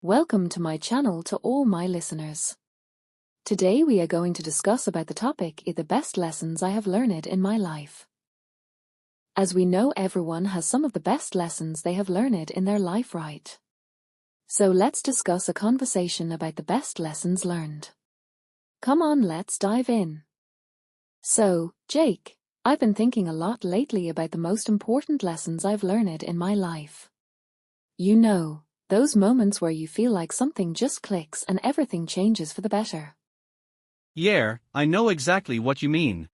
Welcome to my channel to all my listeners. Today we are going to discuss about the topic the best lessons I have learned in my life. As we know, everyone has some of the best lessons they have learned in their life, right? So let's discuss a conversation about the best lessons learned. Come on, let's dive in. So, Jake, I've been thinking a lot lately about the most important lessons I've learned in my life. You know, those moments where you feel like something just clicks and everything changes for the better. Yeah, I know exactly what you mean.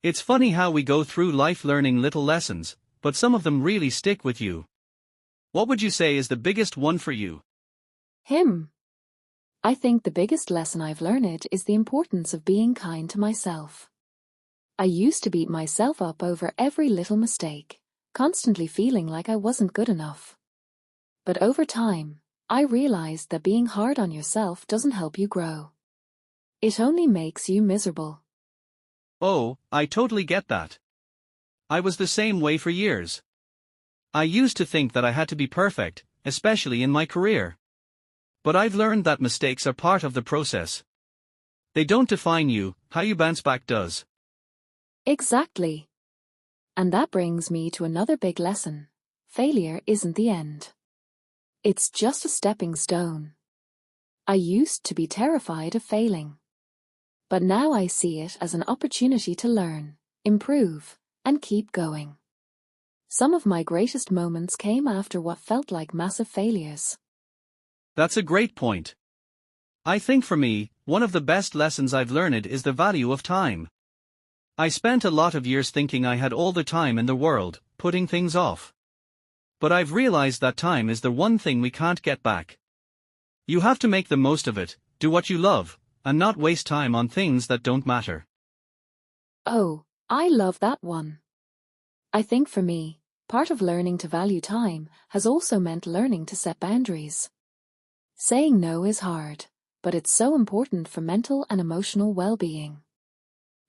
It's funny how we go through life learning little lessons, but some of them really stick with you. What would you say is the biggest one for you? I think the biggest lesson I've learned is the importance of being kind to myself. I used to beat myself up over every little mistake, constantly feeling like I wasn't good enough. But over time, I realized that being hard on yourself doesn't help you grow. It only makes you miserable. Oh, I totally get that. I was the same way for years. I used to think that I had to be perfect, especially in my career. But I've learned that mistakes are part of the process. They don't define you, how you bounce back does. Exactly. And that brings me to another big lesson. Failure isn't the end. It's just a stepping stone. I used to be terrified of failing. But now I see it as an opportunity to learn, improve, and keep going. Some of my greatest moments came after what felt like massive failures. That's a great point. I think for me, one of the best lessons I've learned is the value of time. I spent a lot of years thinking I had all the time in the world, putting things off. But I've realized that time is the one thing we can't get back. You have to make the most of it, do what you love, and not waste time on things that don't matter. Oh, I love that one. I think for me, part of learning to value time has also meant learning to set boundaries. Saying no is hard, but it's so important for mental and emotional well-being.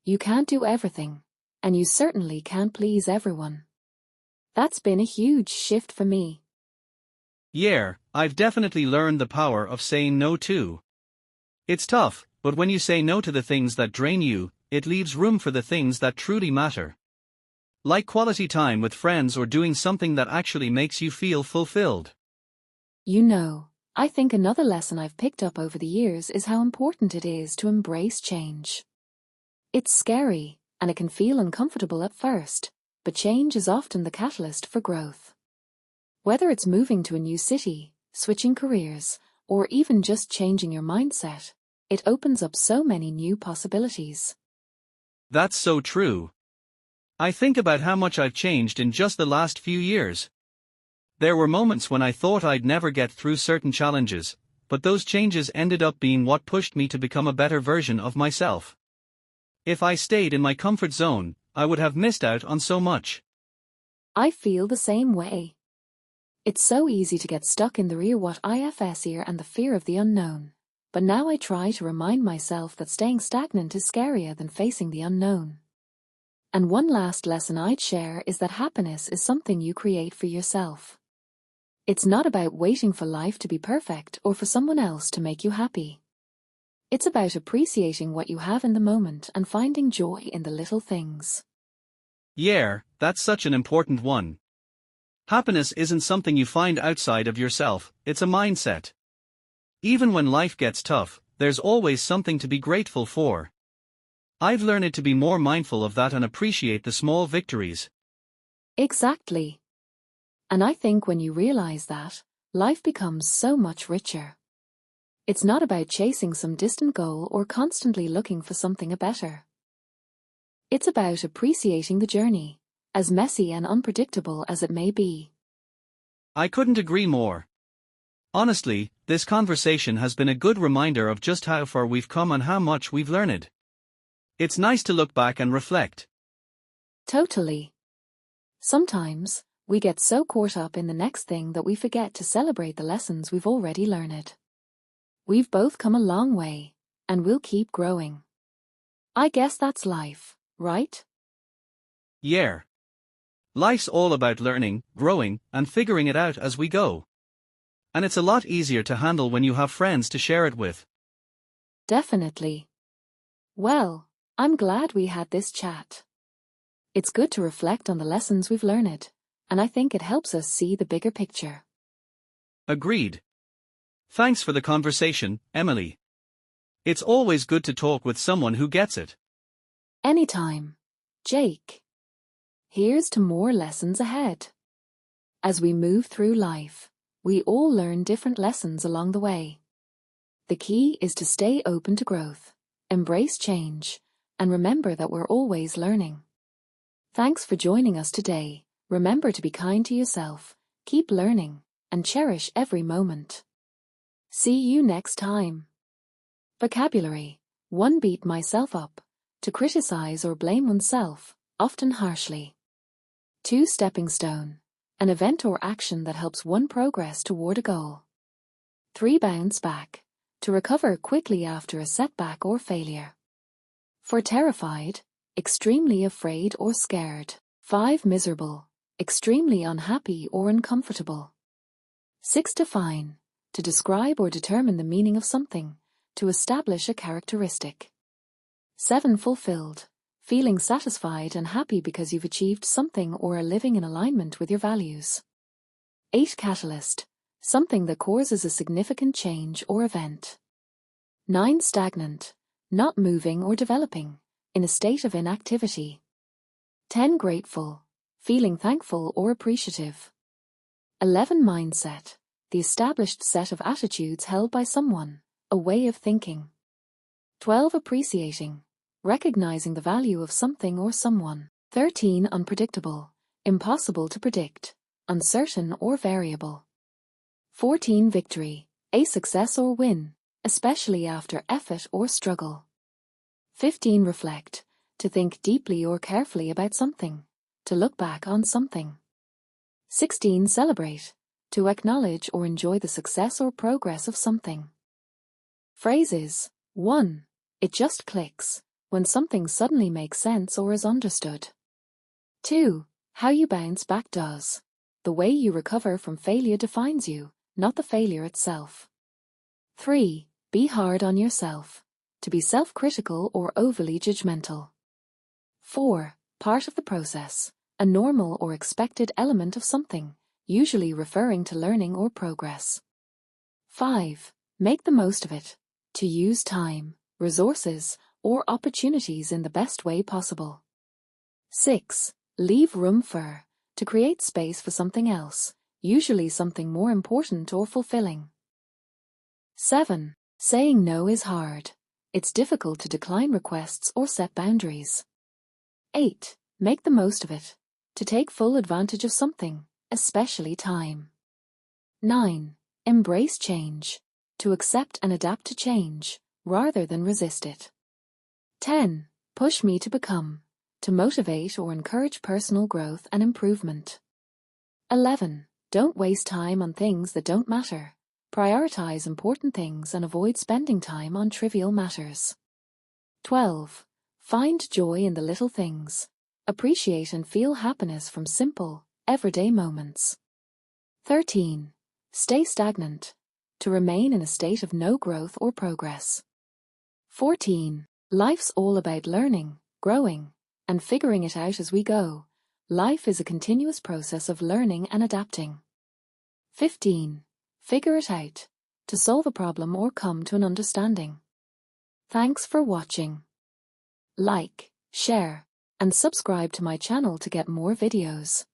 You can't do everything, and you certainly can't please everyone. That's been a huge shift for me. Yeah, I've definitely learned the power of saying no too. It's tough, but when you say no to the things that drain you, it leaves room for the things that truly matter. Like quality time with friends or doing something that actually makes you feel fulfilled. You know, I think another lesson I've picked up over the years is how important it is to embrace change. It's scary, and it can feel uncomfortable at first, but change is often the catalyst for growth. Whether it's moving to a new city, switching careers, or even just changing your mindset, it opens up so many new possibilities. That's so true. I think about how much I've changed in just the last few years. There were moments when I thought I'd never get through certain challenges, but those changes ended up being what pushed me to become a better version of myself. If I stayed in my comfort zone, I would have missed out on so much. I feel the same way. It's so easy to get stuck in the rear what ifs here and the fear of the unknown. But now I try to remind myself that staying stagnant is scarier than facing the unknown. And one last lesson I'd share is that happiness is something you create for yourself. It's not about waiting for life to be perfect or for someone else to make you happy. It's about appreciating what you have in the moment and finding joy in the little things. Yeah, that's such an important one. Happiness isn't something you find outside of yourself, it's a mindset. Even when life gets tough, there's always something to be grateful for. I've learned to be more mindful of that and appreciate the small victories. Exactly. And I think when you realize that, life becomes so much richer. It's not about chasing some distant goal or constantly looking for something better. It's about appreciating the journey, as messy and unpredictable as it may be. I couldn't agree more. Honestly, this conversation has been a good reminder of just how far we've come and how much we've learned. It's nice to look back and reflect. Totally. Sometimes, we get so caught up in the next thing that we forget to celebrate the lessons we've already learned. We've both come a long way, and we'll keep growing. I guess that's life, right? Yeah. Life's all about learning, growing, and figuring it out as we go. And it's a lot easier to handle when you have friends to share it with. Definitely. Well, I'm glad we had this chat. It's good to reflect on the lessons we've learned, and I think it helps us see the bigger picture. Agreed. Thanks for the conversation, Emily. It's always good to talk with someone who gets it. Anytime, Jake. Here's to more lessons ahead. As we move through life, we all learn different lessons along the way. The key is to stay open to growth, embrace change, and remember that we're always learning. Thanks for joining us today. Remember to be kind to yourself, keep learning, and cherish every moment. See you next time. Vocabulary. 1. Beat myself up. To criticize or blame oneself, often harshly. 2. Stepping stone. An event or action that helps one progress toward a goal. 3. Bounce back. To recover quickly after a setback or failure. 4. Terrified. Extremely afraid or scared. 5. Miserable. Extremely unhappy or uncomfortable. 6. Define. To describe or determine the meaning of something, to establish a characteristic. 7. Fulfilled. Feeling satisfied and happy because you've achieved something or are living in alignment with your values. 8. Catalyst. Something that causes a significant change or event. 9. Stagnant. Not moving or developing, in a state of inactivity. 10. Grateful. Feeling thankful or appreciative. 11. Mindset. The established set of attitudes held by someone, a way of thinking. 12. Appreciating. Recognizing the value of something or someone. 13. Unpredictable. Impossible to predict, uncertain or variable. 14. Victory. A success or win, especially after effort or struggle. 15. Reflect. To think deeply or carefully about something, to look back on something. 16. Celebrate. To acknowledge or enjoy the success or progress of something. Phrases. 1. It just clicks. When something suddenly makes sense or is understood. 2. How you bounce back does. The way you recover from failure defines you, not the failure itself. 3. Be hard on yourself. To be self-critical or overly judgmental. 4. Part of the process. A normal or expected element of something, usually referring to learning or progress. 5. Make the most of it. To use time, resources, or opportunities in the best way possible. 6. Leave room for. To create space for something else, usually something more important or fulfilling. 7. Saying no is hard. It's difficult to decline requests or set boundaries. 8. Make the most of it. To take full advantage of something, especially time. 9. Embrace change. To accept and adapt to change, rather than resist it. 10. Push me to become. To motivate or encourage personal growth and improvement. 11. Don't waste time on things that don't matter. Prioritize important things and avoid spending time on trivial matters. 12. Find joy in the little things. Appreciate and feel happiness from simple, everyday moments. 13. Stay stagnant. To remain in a state of no growth or progress. 14. Life's all about learning, growing, and figuring it out as we go. Life is a continuous process of learning and adapting. 15. Figure it out. To solve a problem or come to an understanding. Thanks for watching. Like, share, and subscribe to my channel to get more videos.